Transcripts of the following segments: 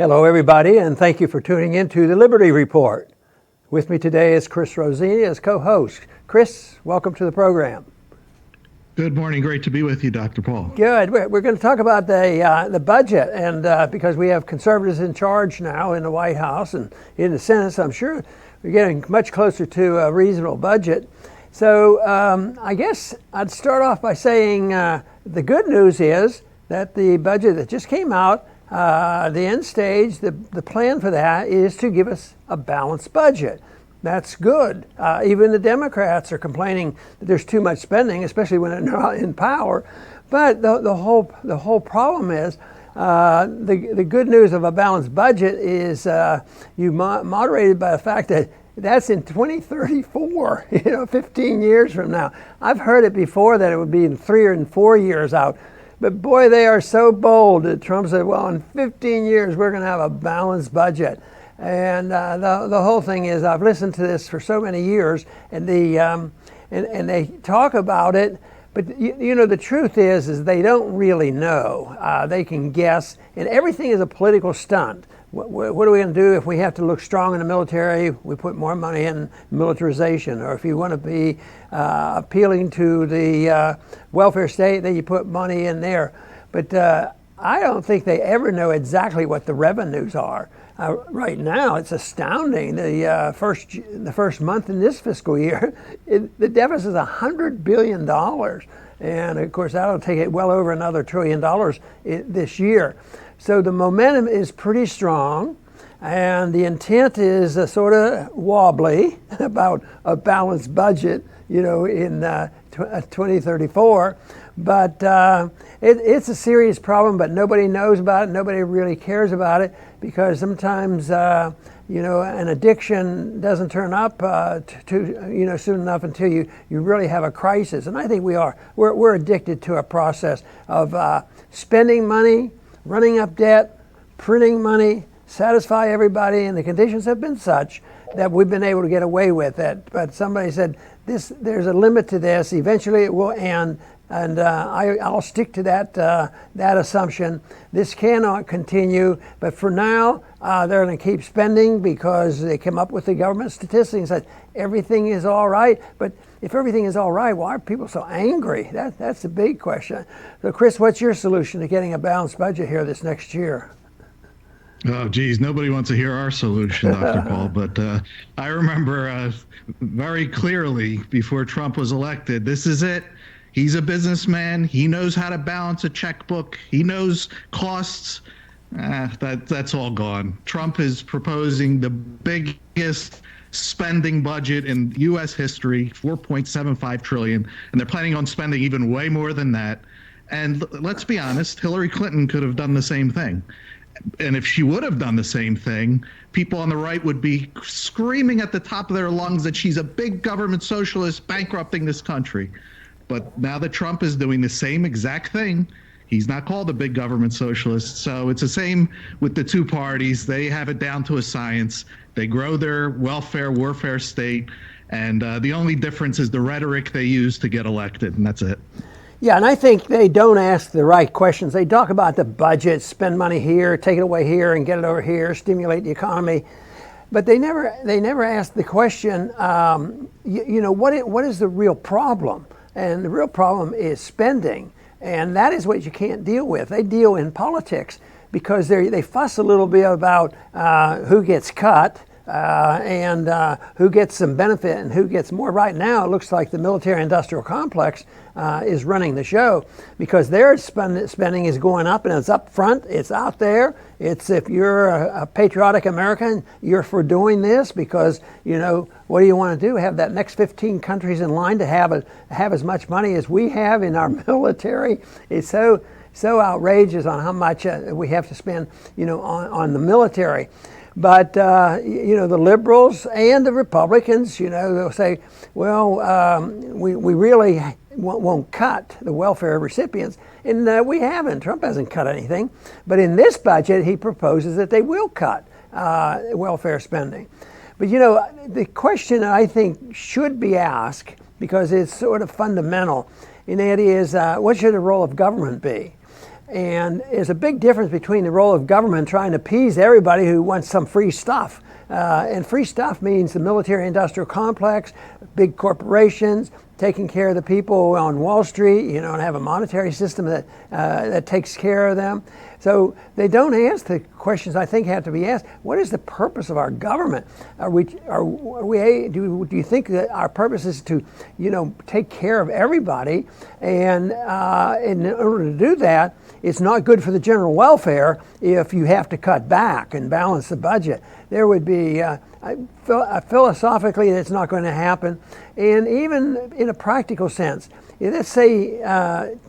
Hello, everybody, and thank you for tuning in to the Liberty Report. With me today is Chris Rosini as co-host. Chris, welcome to the program. Good morning. Great to be with you, Dr. Paul. Good. We're going to talk about the budget, and because we have conservatives in charge now in the White House and in the Senate, so I'm sure we're getting much closer to a reasonable budget. So I guess I'd start off by saying the good news is that the budget that just came out, the end stage, the plan for that is to give us a balanced budget. That's good. Even the Democrats are complaining that there's too much spending, especially when they're not in power. But the whole problem is the good news of a balanced budget is moderated by the fact that that's in 2034, 15 years from now. I've heard it before that it would be in 3 or 4 years out. But boy, they are so bold that Trump said, well, in 15 years, we're going to have a balanced budget. And the whole thing is, I've listened to this for so many years, and they talk about it, but the truth is they don't really know. They can guess, and everything is a political stunt. What are we going to do if we have to look strong in the military? We put more money in militarization. Or if you want to be appealing to the welfare state, then you put money in there. But I don't think they ever know exactly what the revenues are. Right now, it's astounding. The first month in this fiscal year, the deficit is $100 billion. And of course, that'll take it well over another $1 trillion this year. So the momentum is pretty strong, and the intent is sort of wobbly about a balanced budget, in 2034. But it's a serious problem, but nobody knows about it. Nobody really cares about it because sometimes, an addiction doesn't turn up soon enough until you really have a crisis. And I think we're addicted to a process of spending money, running up debt, printing money, satisfy everybody, and the conditions have been such that we've been able to get away with it. But somebody said, there's a limit to this. Eventually it will end, and I'll stick to that assumption. This cannot continue, but for now, they're going to keep spending because they come up with the government statistics and said everything is all right. But if everything is all right, why are people so angry? That's the big question. So, Chris, what's your solution to getting a balanced budget here this next year? Oh, geez, nobody wants to hear our solution, Dr. Paul. But I remember very clearly before Trump was elected, this is it. He's a businessman. He knows how to balance a checkbook. He knows costs. That's all gone. Trump is proposing the biggest spending budget in U.S. history, $4.75 trillion, and they're planning on spending even way more than that. And let's be honest, Hillary Clinton could have done the same thing. And if she would have done the same thing, people on the right would be screaming at the top of their lungs that she's a big government socialist bankrupting this country. But now that Trump is doing the same exact thing, he's not called a big government socialist. So it's the same with the two parties. They have it down to a science. They grow their warfare state. And the only difference is the rhetoric they use to get elected. And that's it. Yeah, and I think they don't ask the right questions. They talk about the budget, spend money here, take it away here, and get it over here, stimulate the economy. But they never ask the question, what is the real problem? And the real problem is spending. And that is what you can't deal with. They deal in politics because they fuss a little bit about who gets cut and who gets some benefit and who gets more. Right now, it looks like the military-industrial complex is running the show because their spending is going up, and it's up front, it's out there. It's if you're a patriotic American, you're for doing this because, what do you want to do? Have that next 15 countries in line to have as much money as we have in our military? It's so outrageous on how much we have to spend, on the military. But, the liberals and the Republicans, they'll say, well, we really won't cut the welfare recipients. And we haven't. Trump hasn't cut anything. But in this budget, he proposes that they will cut welfare spending. But, the question I think should be asked, because it's sort of fundamental, and that is, what should the role of government be? And there's a big difference between the role of government trying to appease everybody who wants some free stuff. And free stuff means the military industrial complex, big corporations, taking care of the people on Wall Street, and have a monetary system that takes care of them. So they don't ask the questions I think have to be asked. What is the purpose of our government? Do you think that our purpose is to, take care of everybody? And in order to do that, it's not good for the general welfare if you have to cut back and balance the budget. There would be, philosophically, it's not going to happen. And even in a practical sense, let's say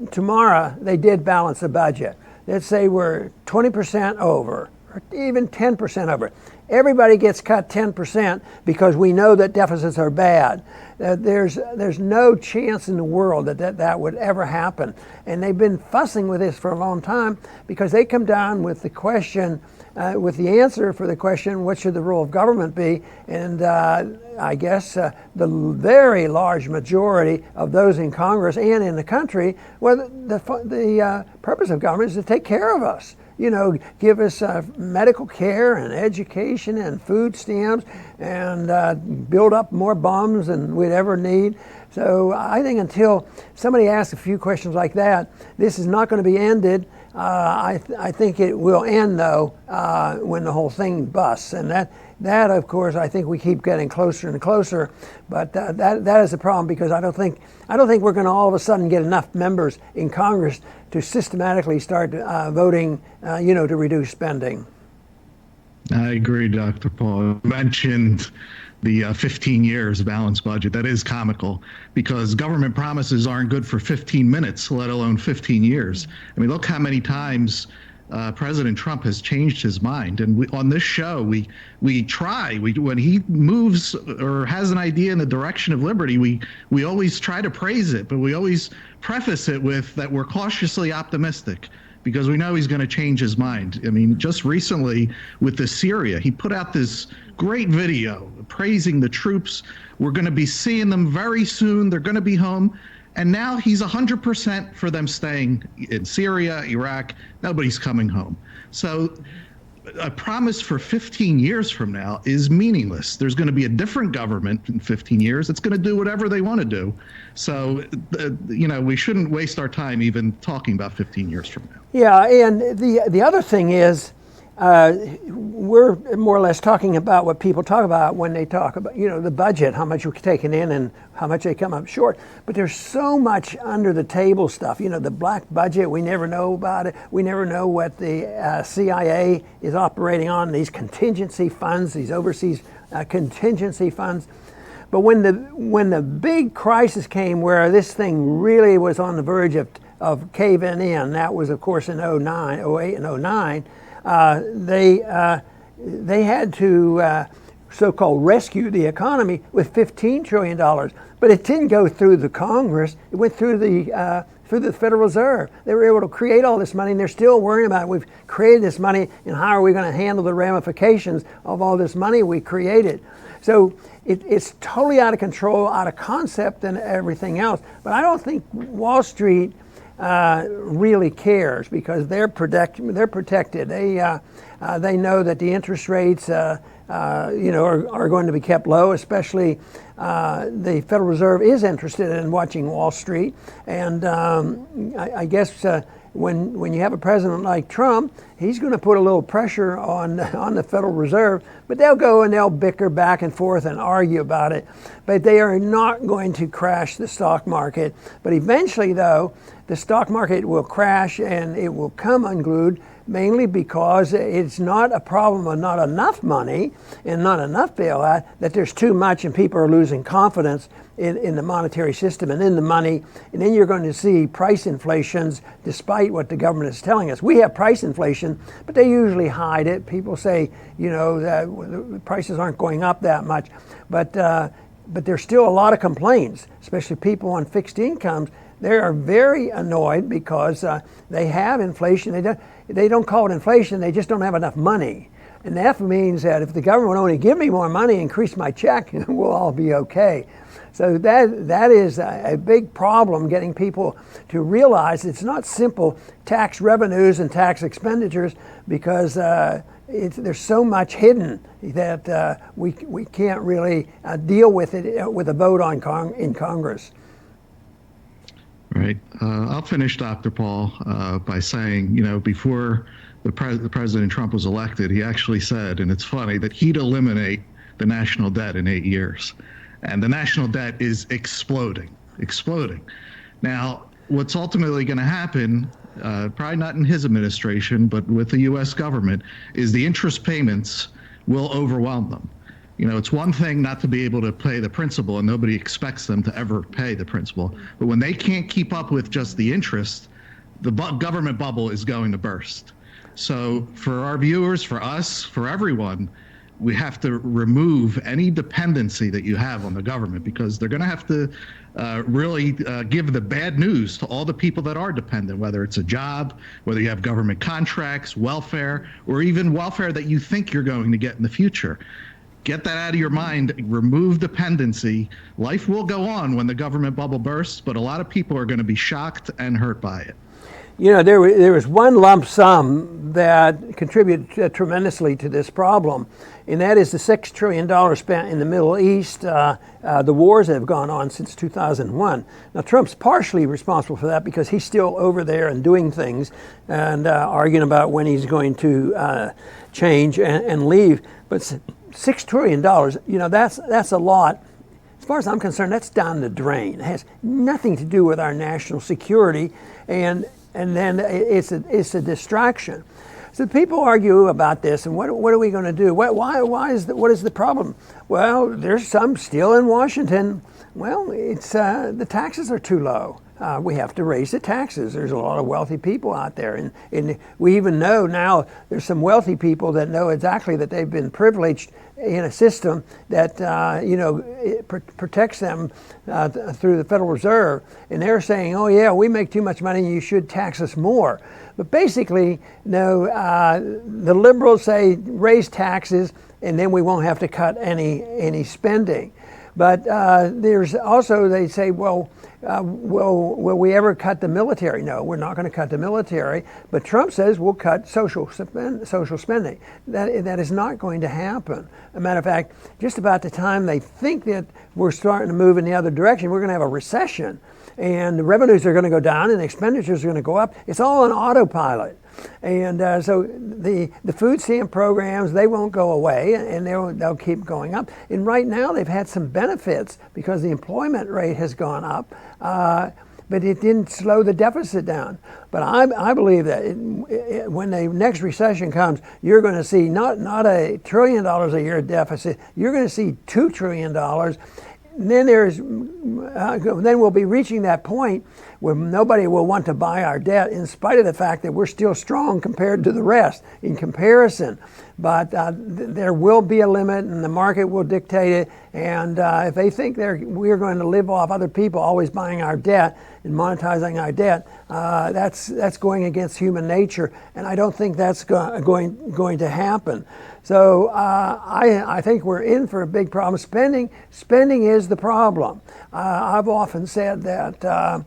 tomorrow they did balance the budget. Let's say we're 20% over, or even 10% over. Everybody gets cut 10% because we know that deficits are bad. There's no chance in the world that would ever happen. And they've been fussing with this for a long time because they come down with the question, with the answer for the question, what should the role of government be? And I guess the very large majority of those in Congress and in the country, well, the purpose of government is to take care of us. Give us medical care and education and food stamps and build up more bombs than we'd ever need. So I think until somebody asks a few questions like that, this is not going to be ended. I think it will end, though, when the whole thing busts. And that, of course, I think we keep getting closer and closer. But that is a problem because I don't think we're going to all of a sudden get enough members in Congress to systematically start voting, to reduce spending. I agree, Dr. Paul. You mentioned the 15 years balanced budget. That is comical because government promises aren't good for 15 minutes, let alone 15 years. I mean, look how many times President Trump has changed his mind. And on this show, we try. When he moves or has an idea in the direction of liberty, we always try to praise it, but we always preface it with that we're cautiously optimistic because we know he's going to change his mind. I mean, just recently with the Syria, he put out this great video praising the troops. We're going to be seeing them very soon. They're going to be home. And now he's 100% for them staying in Syria, Iraq. Nobody's coming home. So a promise for 15 years from now is meaningless. There's going to be a different government in 15 years. It's going to do whatever they want to do. So, we shouldn't waste our time even talking about 15 years from now. Yeah, and the other thing is, we're more or less talking about what people talk about when they talk about, the budget, how much we're taking in and how much they come up short. But there's so much under the table stuff. The black budget, we never know about it. We never know what the CIA is operating on, these contingency funds, these overseas contingency funds. But when the big crisis came where this thing really was on the verge of caving in, that was, of course, in 08 and 09, they had to so-called rescue the economy with $15 trillion, but it didn't go through the Congress. It went through the Federal Reserve. They were able to create all this money, and they're still worrying about it. We've created this money, and how are we going to handle the ramifications of all this money we created? So it's totally out of control, out of concept, and everything else. But I don't think Wall Street really cares because they're protected. They know that the interest rates are going to be kept low. Especially the Federal Reserve is interested in watching Wall Street, and I guess when you have a president like Trump, he's going to put a little pressure on the Federal Reserve. But they'll go and they'll bicker back and forth and argue about it. But they are not going to crash the stock market. But eventually, though, the stock market will crash and it will come unglued, mainly because it's not a problem of not enough money and not enough bailout, that there's too much and people are losing confidence in the monetary system and in the money. And then you're going to see price inflations despite what the government is telling us. We have price inflation, but they usually hide it. People say, that the prices aren't going up that much. But there's still a lot of complaints, especially people on fixed incomes. They are very annoyed because they have inflation. They don't call it inflation. They just don't have enough money. And that means that if the government would only give me more money, increase my check, we'll all be okay. So that is a big problem, getting people to realize it's not simple tax revenues and tax expenditures, because there's so much hidden that we can't really deal with it with a vote in Congress. Right. I'll finish, Dr. Paul, by saying, before the President Trump was elected, he actually said, and it's funny, that he'd eliminate the national debt in 8 years. And the national debt is exploding. Now, what's ultimately going to happen, probably not in his administration, but with the U.S. government, is the interest payments will overwhelm them. It's one thing not to be able to pay the principal, and nobody expects them to ever pay the principal. But when they can't keep up with just the interest, the government bubble is going to burst. So for our viewers, for us, for everyone, we have to remove any dependency that you have on the government, because they're going to have to really give the bad news to all the people that are dependent, whether it's a job, whether you have government contracts, welfare, or even welfare that you think you're going to get in the future. Get that out of your mind. Remove dependency. Life will go on when the government bubble bursts, but a lot of people are going to be shocked and hurt by it. There was one lump sum that contributed tremendously to this problem, and that is the $6 trillion spent in the Middle East, the wars that have gone on since 2001. Now, Trump's partially responsible for that, because he's still over there and doing things and arguing about when he's going to change and leave. But $6 trillion, that's a lot. As far as I'm concerned, that's down the drain. It has nothing to do with our national security, and then it's a distraction. So people argue about this, and what are we going to do? What is the problem? Well, there's some still in Washington. Well, it's the taxes are too low. We have to raise the taxes. There's a lot of wealthy people out there, and we even know now there's some wealthy people that know exactly that they've been privileged in a system that it protects them through the Federal Reserve, and they're saying, "Oh yeah, we make too much money. You should tax us more." But basically, no, the liberals say raise taxes, and then we won't have to cut any spending. But there's also, they say, well, will we ever cut the military? No, we're not going to cut the military. But Trump says we'll cut social spending. That is not going to happen. As a matter of fact, just about the time they think that we're starting to move in the other direction, we're going to have a recession. And the revenues are going to go down and the expenditures are going to go up. It's all on autopilot. And so the food stamp programs, they won't go away, and they'll keep going up. And right now they've had some benefits because the employment rate has gone up, but it didn't slow the deficit down. But I believe that when the next recession comes, you're going to see not $1 trillion a year deficit, you're going to see $2 trillion. Then then we'll be reaching that point where nobody will want to buy our debt, in spite of the fact that we're still strong compared to the rest in comparison. But there will be a limit, and the market will dictate it. And if they think we're going to live off other people always buying our debt and monetizing our debt, that's going against human nature, and I don't think that's going to happen. So I think we're in for a big problem. Spending is the problem. I've often said that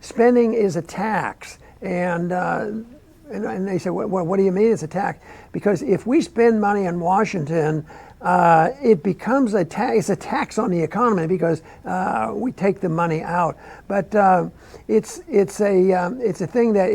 spending is a tax, and they say, well, what do you mean it's a tax? Because if we spend money in Washington, it becomes a tax. It's a tax on the economy because we take the money out. But it's a thing that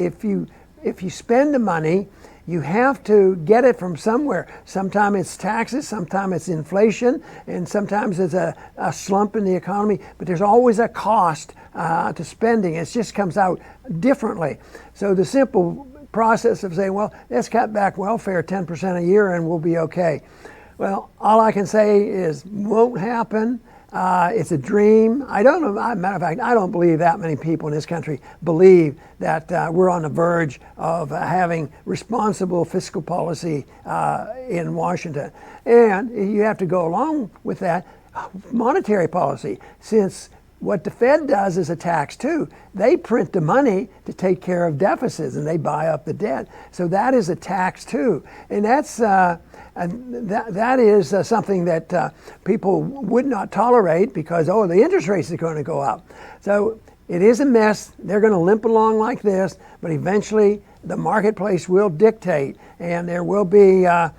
if you spend the money, you have to get it from somewhere. Sometimes it's taxes, sometimes it's inflation, and sometimes it's a slump in the economy. But there's always a cost to spending. It just comes out differently. So the simple process of saying, well, let's cut back welfare 10% a year and we'll be okay. Well, all I can say is won't happen. It's a dream. I don't know. Matter of fact, I don't believe that many people in this country believe that we're on the verge of having responsible fiscal policy in Washington. And you have to go along with that monetary policy. Since what the Fed does is a tax too. They print the money to take care of deficits and they buy up the debt. So that is a tax too. And that's that is something that people would not tolerate because, oh, the interest rates are going to go up. So it is a mess. They're going to limp along like this, but eventually the marketplace will dictate, and there will be a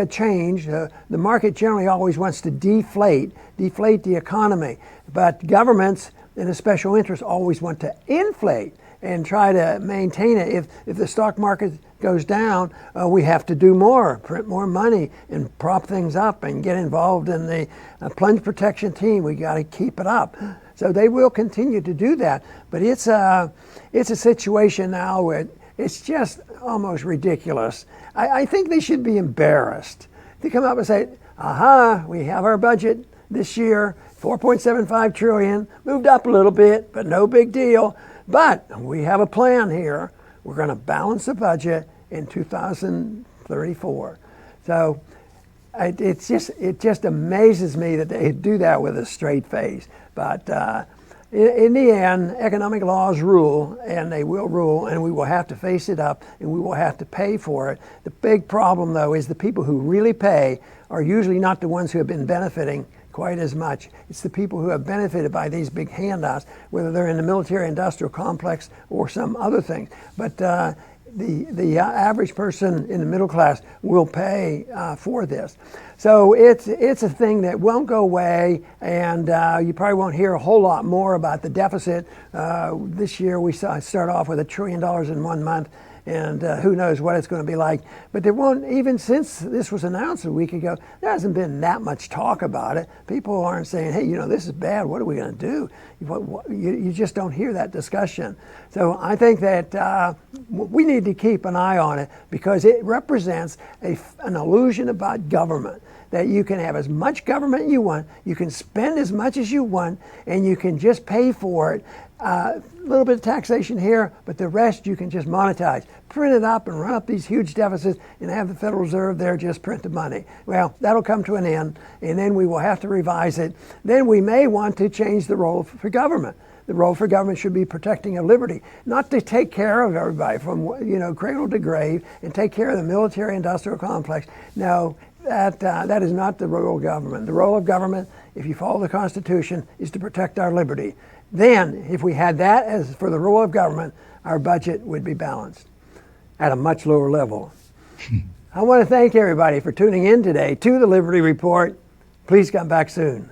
change. The market generally always wants to deflate the economy, but governments and a special interest always want to inflate and try to maintain it. If the stock market goes down, we have to do more, print more money, and prop things up, and get involved in the plunge protection team. We got to keep it up. So they will continue to do that, but it's a situation now where it's just almost ridiculous. I think they should be embarrassed to come up and say, aha, we have our budget this year, 4.75 trillion, moved up a little bit, but no big deal. But we have a plan here. We're going to balance the budget in 2034. So it just amazes me that they do that with a straight face. But in the end, economic laws rule, and they will rule, and we will have to face it up, and we will have to pay for it. The big problem, though, is the people who really pay are usually not the ones who have been benefiting quite as much. It's the people who have benefited by these big handouts, whether they're in the military-industrial complex or some other thing. But the average person in the middle class will pay for this. So it's a thing that won't go away, and you probably won't hear a whole lot more about the deficit. This year we start off with $1 trillion in 1 month, and who knows what it's going to be like. But there won't, even since this was announced a week ago, there hasn't been that much talk about it. People aren't saying, hey, this is bad, what are we going to do? You just don't hear that discussion. So I think that we need to keep an eye on it because it represents an illusion about government. That you can have as much government you want, you can spend as much as you want, and you can just pay for it. A little bit of taxation here, but the rest you can just monetize. Print it up and run up these huge deficits and have the Federal Reserve there just print the money. Well, that'll come to an end, and then we will have to revise it. Then we may want to change the role for government. The role for government should be protecting of liberty, not to take care of everybody from cradle to grave and take care of the military-industrial complex. No, that is not the role of government. The role of government, if you follow the Constitution, is to protect our liberty. Then, if we had that as for the role of government, our budget would be balanced at a much lower level. I want to thank everybody for tuning in today to the Liberty Report. Please come back soon.